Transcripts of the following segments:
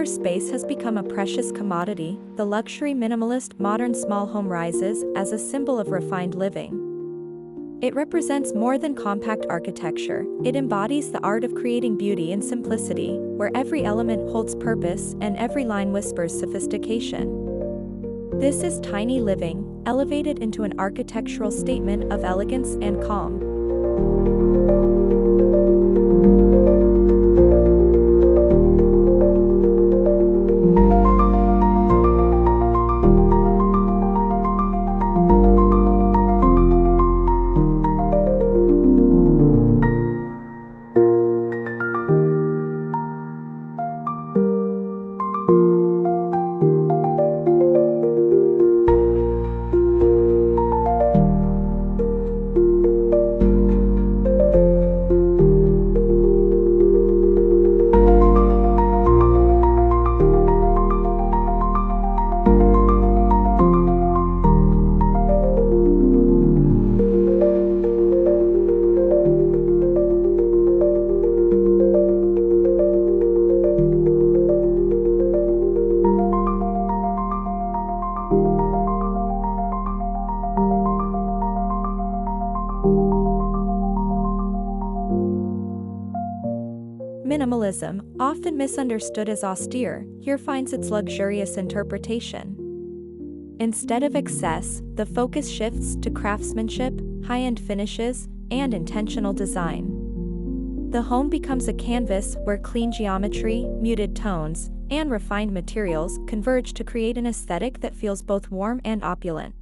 space has become a precious commodity, the luxury minimalist modern small home rises as a symbol of refined living. It represents more than compact architecture, it embodies the art of creating beauty in simplicity, where every element holds purpose and every line whispers sophistication. This is tiny living, elevated into an architectural statement of elegance and calm. Minimalism, often misunderstood as austere, here finds its luxurious interpretation. Instead of excess, the focus shifts to craftsmanship, high-end finishes, and intentional design. The home becomes a canvas where clean geometry, muted tones, and refined materials converge to create an aesthetic that feels both warm and opulent.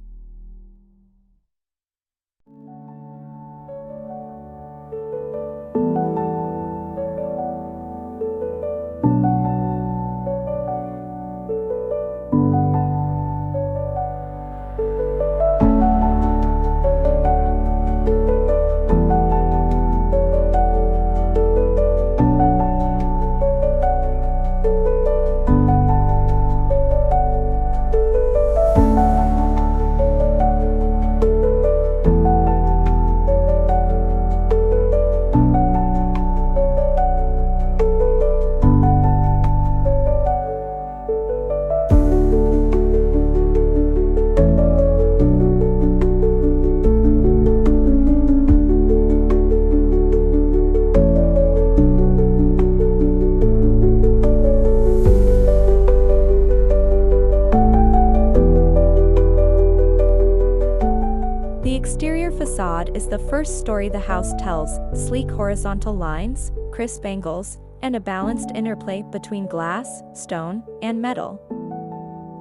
The exterior facade is the first story the house tells, sleek horizontal lines, crisp angles, and a balanced interplay between glass, stone, and metal.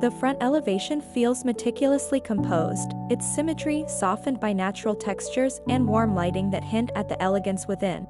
The front elevation feels meticulously composed, its symmetry softened by natural textures and warm lighting that hint at the elegance within.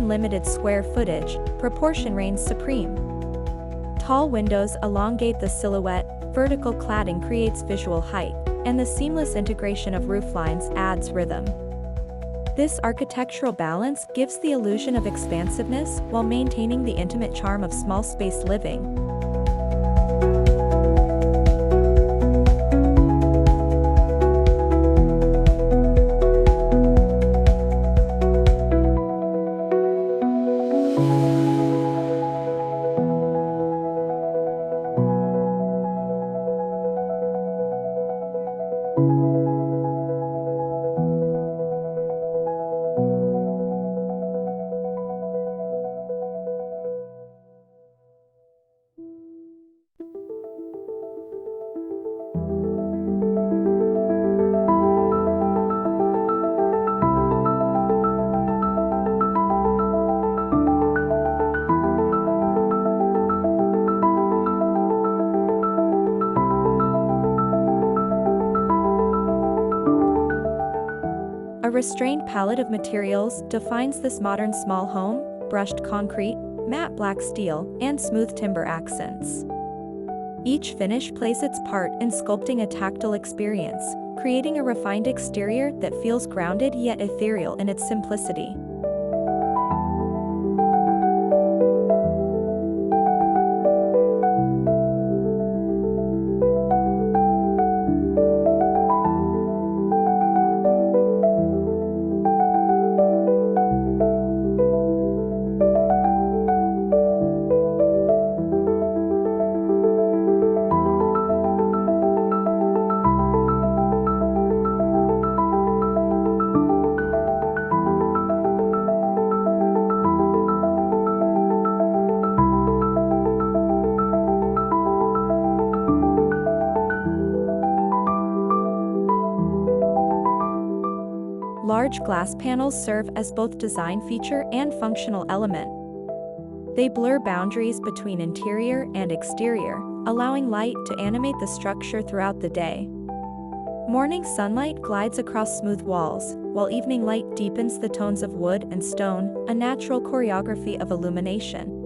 given limited square footage, proportion reigns supreme. Tall windows elongate the silhouette, vertical cladding creates visual height, and the seamless integration of rooflines adds rhythm. This architectural balance gives the illusion of expansiveness while maintaining the intimate charm of small space living. A restrained palette of materials defines this modern small home: brushed concrete, matte black steel, and smooth timber accents. Each finish plays its part in sculpting a tactile experience, creating a refined exterior that feels grounded yet ethereal in its simplicity. Large glass panels serve as both design feature and functional element. They blur boundaries between interior and exterior, allowing light to animate the structure throughout the day. Morning sunlight glides across smooth walls, while evening light deepens the tones of wood and stone, a natural choreography of illumination.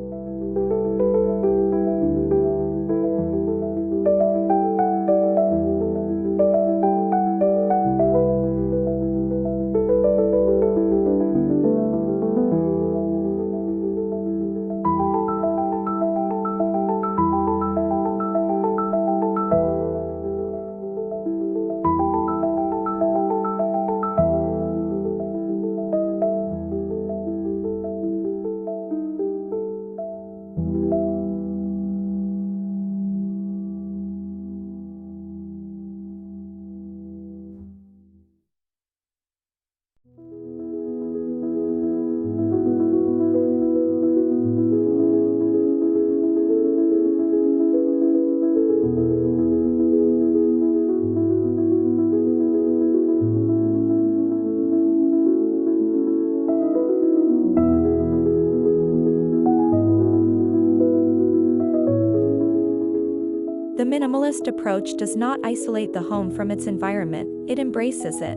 The minimalist approach does not isolate the home from its environment, it embraces it.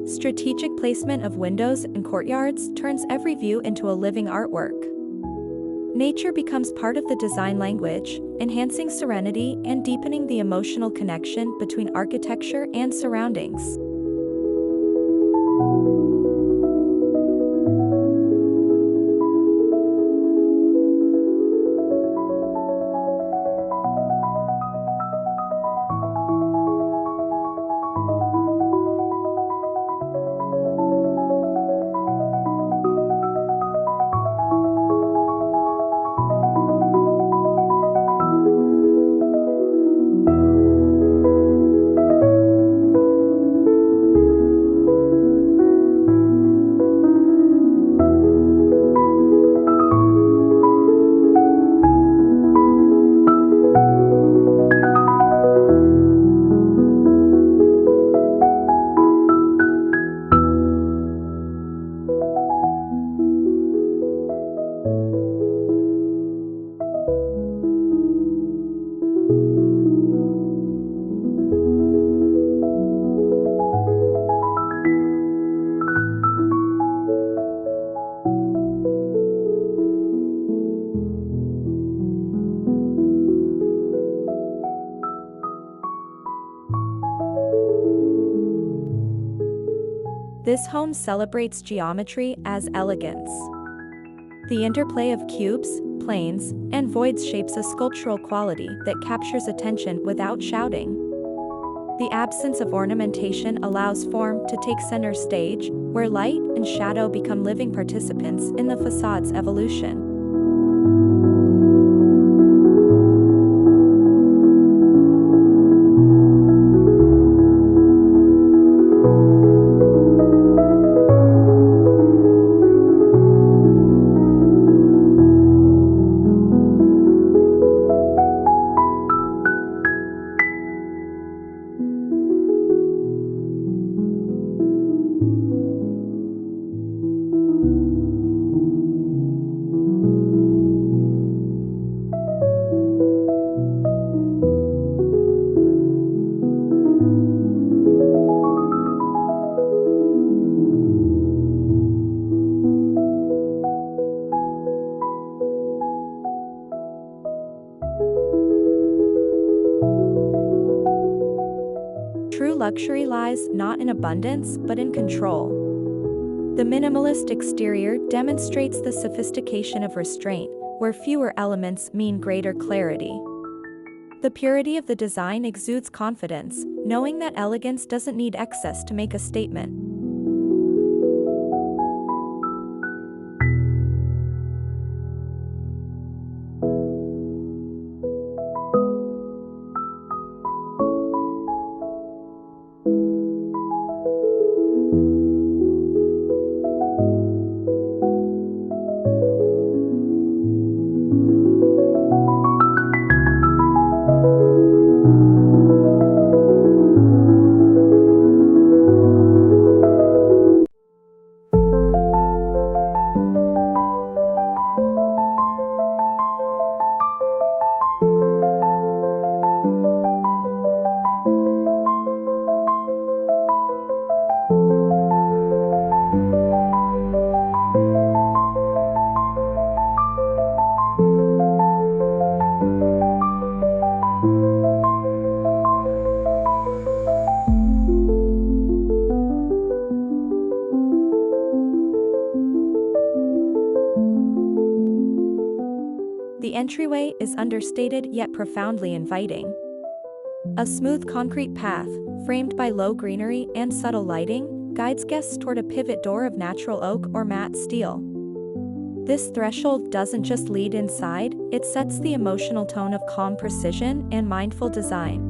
Strategic placement of windows and courtyards turns every view into a living artwork. Nature becomes part of the design language, enhancing serenity and deepening the emotional connection between architecture and surroundings. This home celebrates geometry as elegance. The interplay of cubes, planes, and voids shapes a sculptural quality that captures attention without shouting. The absence of ornamentation allows form to take center stage, where light and shadow become living participants in the facade's evolution. True luxury lies not in abundance but in control. The minimalist exterior demonstrates the sophistication of restraint, where fewer elements mean greater clarity. The purity of the design exudes confidence, knowing that elegance doesn't need excess to make a statement. The entryway is understated yet profoundly inviting. A smooth concrete path, framed by low greenery and subtle lighting, guides guests toward a pivot door of natural oak or matte steel. This threshold doesn't just lead inside, it sets the emotional tone of calm precision and mindful design.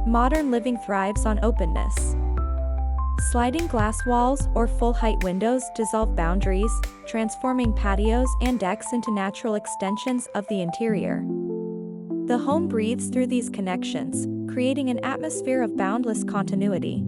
Modern living thrives on openness. Sliding glass walls or full-height windows dissolve boundaries, transforming patios and decks into natural extensions of the interior. The home breathes through these connections, creating an atmosphere of boundless continuity.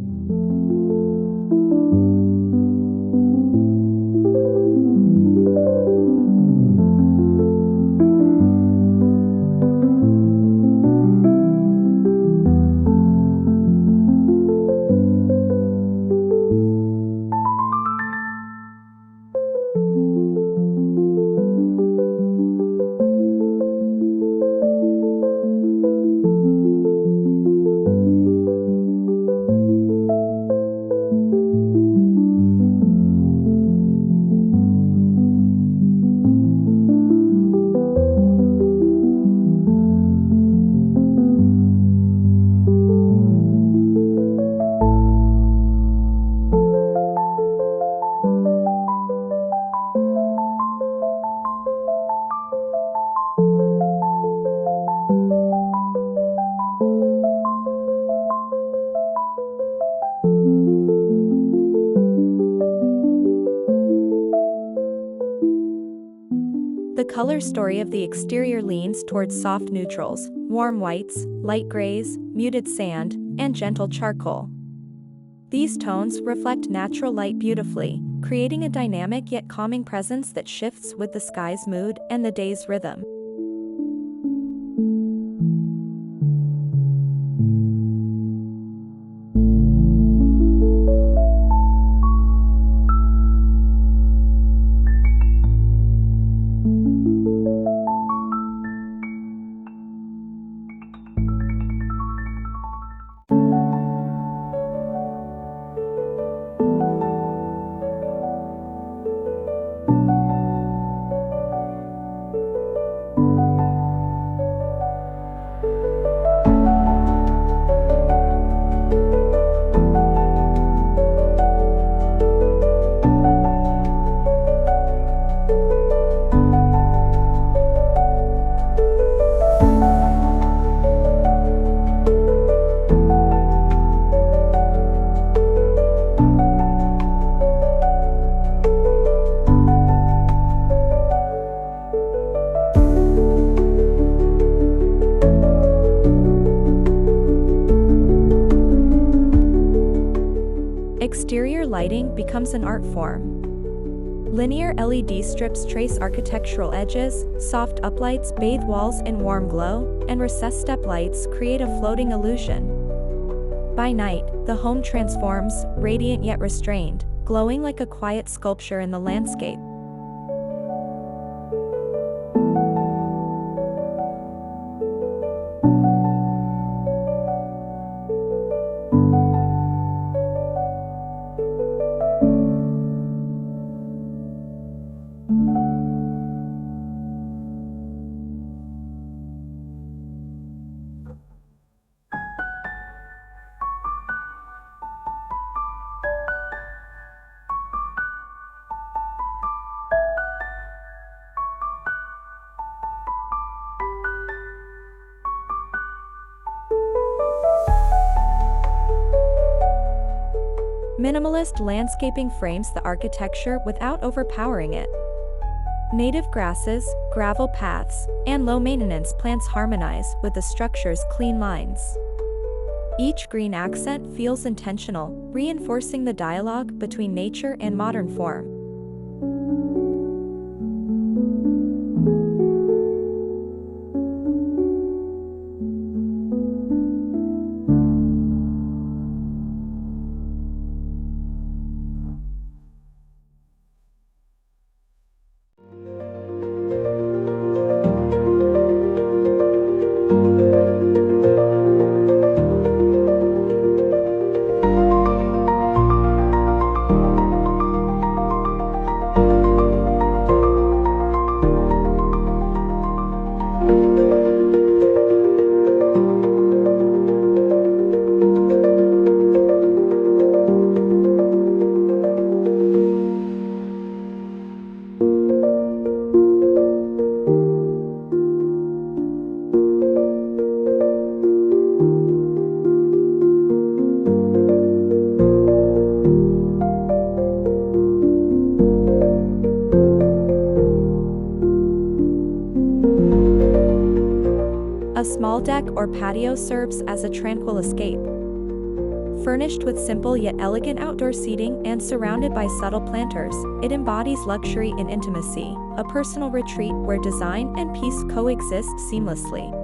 color story of the exterior leans towards soft neutrals, warm whites, light grays, muted sand, and gentle charcoal. These tones reflect natural light beautifully, creating a dynamic yet calming presence that shifts with the sky's mood and the day's rhythm. Exterior lighting becomes an art form. Linear LED strips trace architectural edges, soft uplights bathe walls in warm glow, and recessed step lights create a floating illusion. By night, the home transforms, radiant yet restrained, glowing like a quiet sculpture in the landscape. Minimalist landscaping frames the architecture without overpowering it. Native grasses, gravel paths, and low-maintenance plants harmonize with the structure's clean lines. Each green accent feels intentional, reinforcing the dialogue between nature and modern form. A small deck or patio serves as a tranquil escape. Furnished with simple yet elegant outdoor seating and surrounded by subtle planters, it embodies luxury and intimacy, a personal retreat where design and peace coexist seamlessly.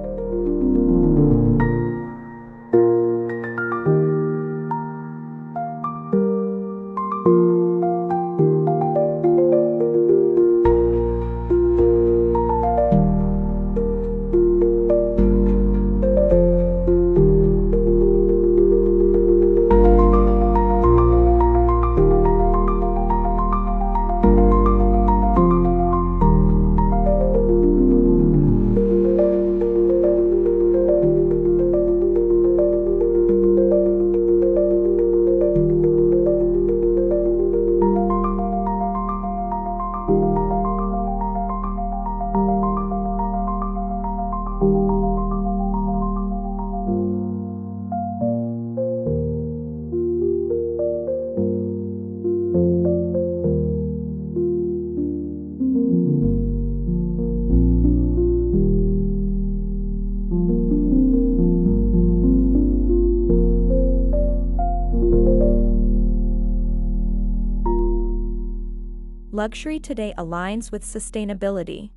luxury today aligns with sustainability.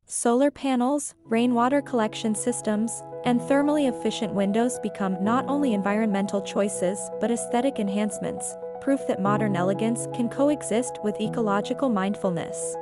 Solar panels, rainwater collection systems, and thermally efficient windows become not only environmental choices but aesthetic enhancements, proof that modern elegance can coexist with ecological mindfulness.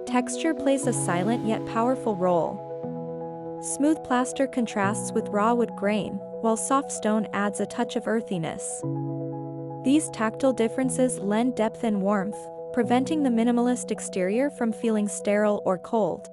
Texture plays a silent yet powerful role. Smooth plaster contrasts with raw wood grain, while soft stone adds a touch of earthiness. These tactile differences lend depth and warmth, preventing the minimalist exterior from feeling sterile or cold.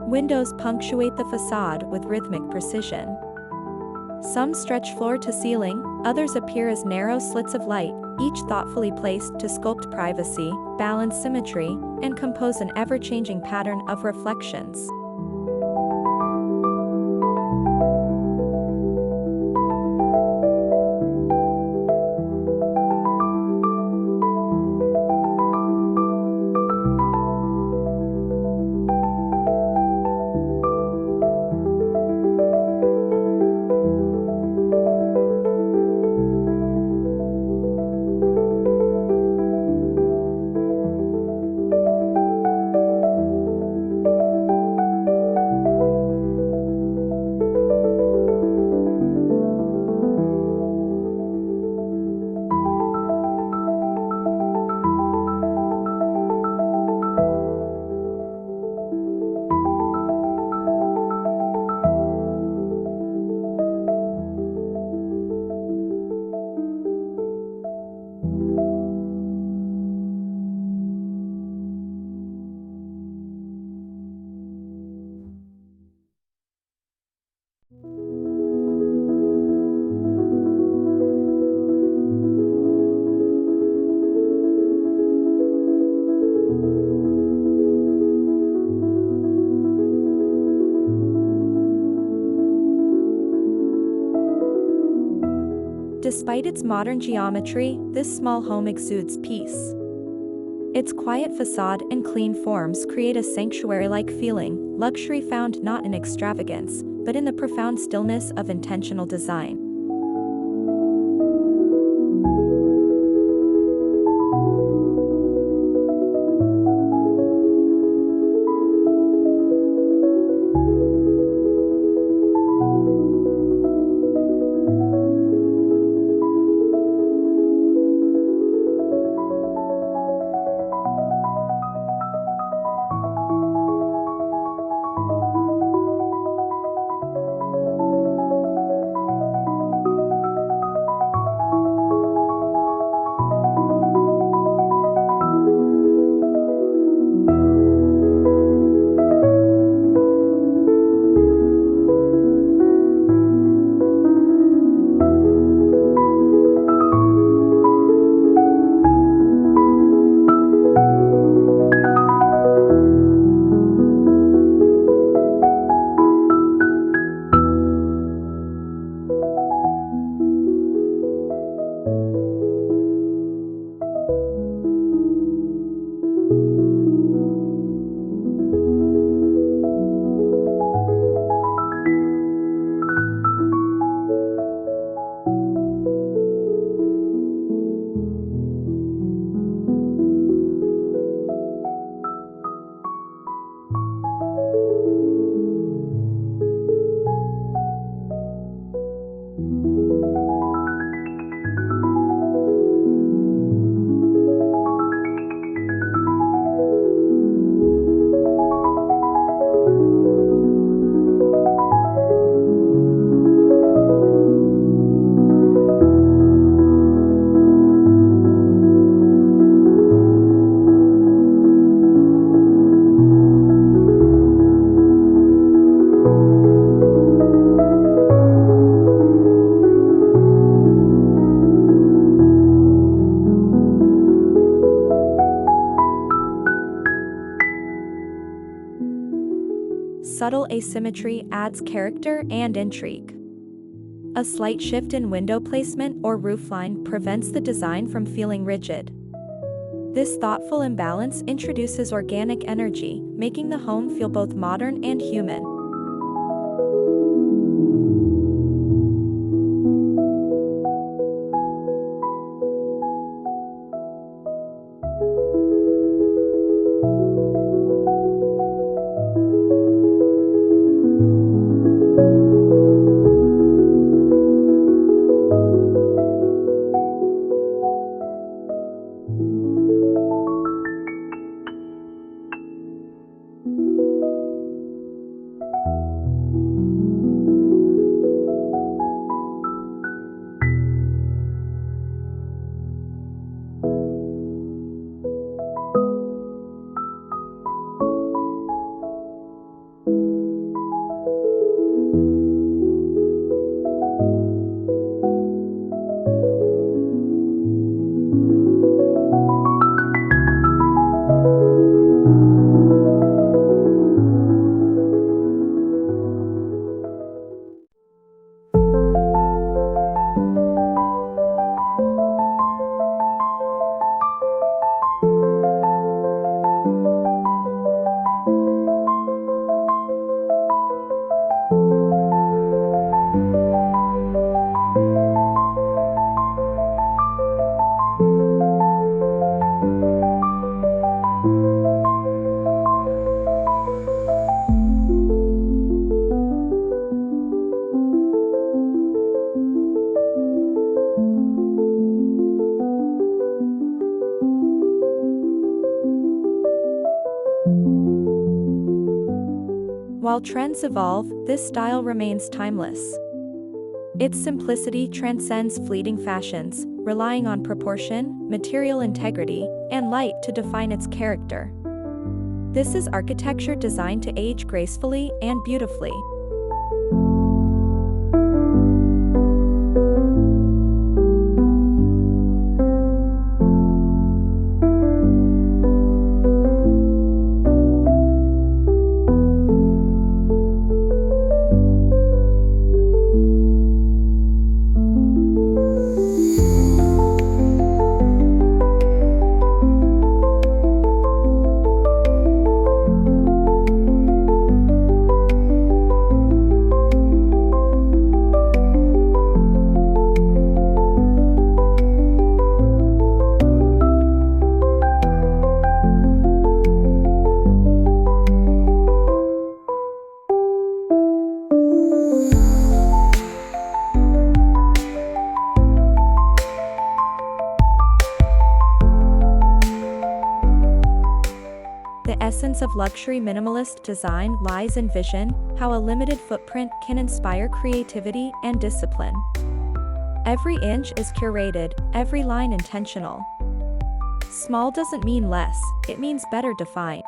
Windows punctuate the facade with rhythmic precision. Some stretch floor to ceiling, others appear as narrow slits of light, each thoughtfully placed to sculpt privacy, balance symmetry, and compose an ever-changing pattern of reflections. Despite its modern geometry, this small home exudes peace. Its quiet facade and clean forms create a sanctuary-like feeling, luxury found not in extravagance, but in the profound stillness of intentional design. subtle asymmetry adds character and intrigue. A slight shift in window placement or roofline prevents the design from feeling rigid. This thoughtful imbalance introduces organic energy, making the home feel both modern and human. While trends evolve, this style remains timeless. Its simplicity transcends fleeting fashions, relying on proportion, material integrity, and light to define its character. This is architecture designed to age gracefully and beautifully. The essence of luxury minimalist design lies in vision, how a limited footprint can inspire creativity and discipline. Every inch is curated, every line intentional. Small doesn't mean less, it means better defined.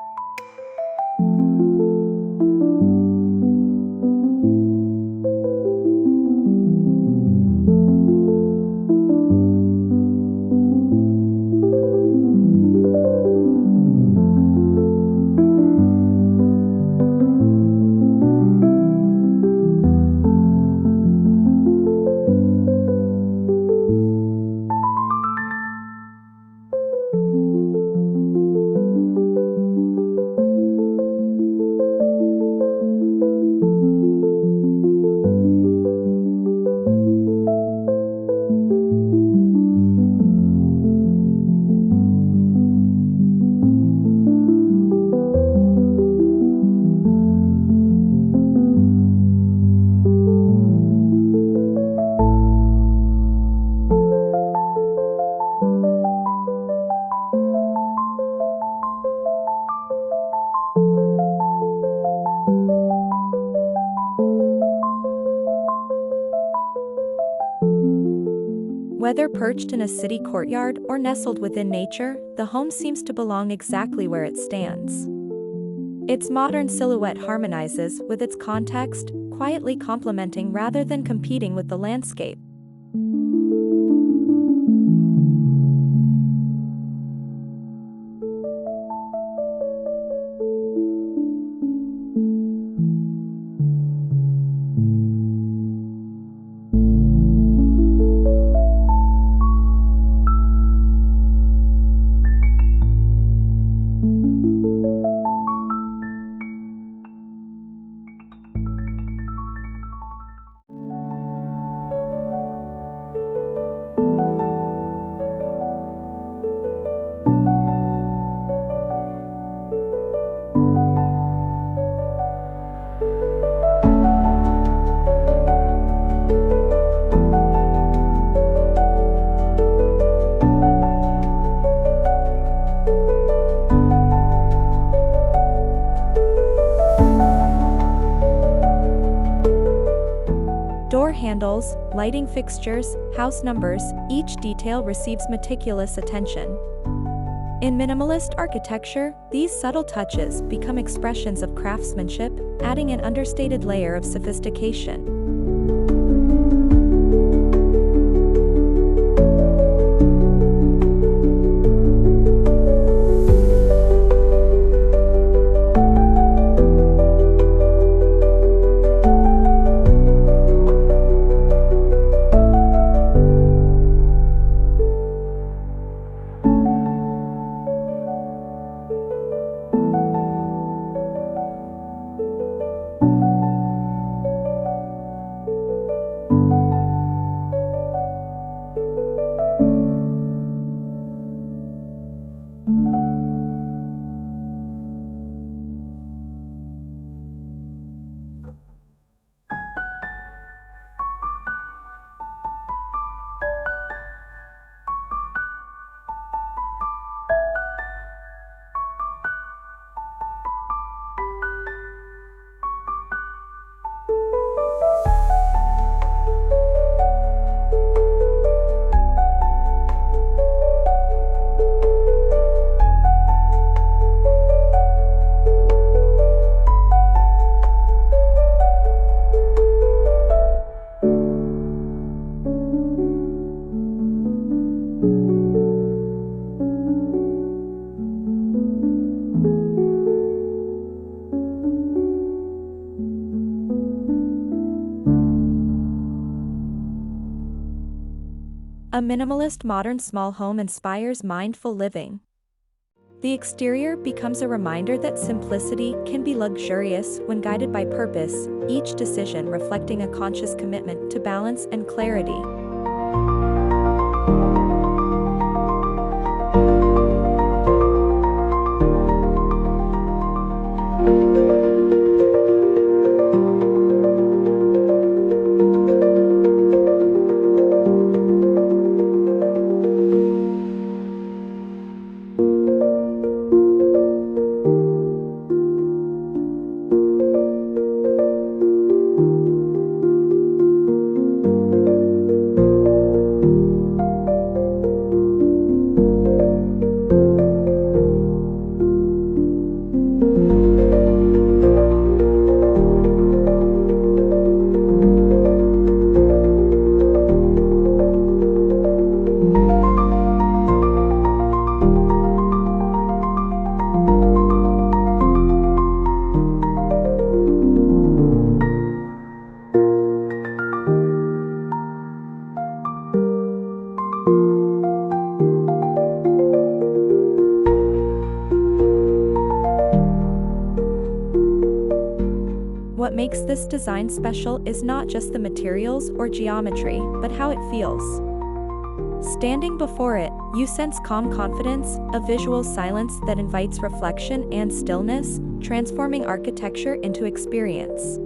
Whether perched in a city courtyard or nestled within nature, the home seems to belong exactly where it stands. Its modern silhouette harmonizes with its context, quietly complementing rather than competing with the landscape. candles, lighting fixtures, house numbers, each detail receives meticulous attention. In minimalist architecture, these subtle touches become expressions of craftsmanship, adding an understated layer of sophistication. A minimalist modern small home inspires mindful living. The exterior becomes a reminder that simplicity can be luxurious when guided by purpose, each decision reflecting a conscious commitment to balance and clarity. What makes this design special is not just the materials or geometry, but how it feels. Standing before it, you sense calm confidence, a visual silence that invites reflection and stillness, transforming architecture into experience.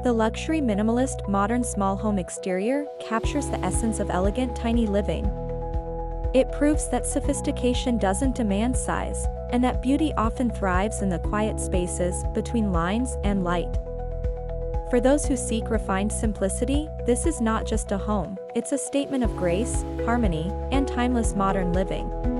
The luxury minimalist modern small home exterior captures the essence of elegant tiny living. It proves that sophistication doesn't demand size, and that beauty often thrives in the quiet spaces between lines and light. For those who seek refined simplicity, this is not just a home, it's a statement of grace, harmony, and timeless modern living.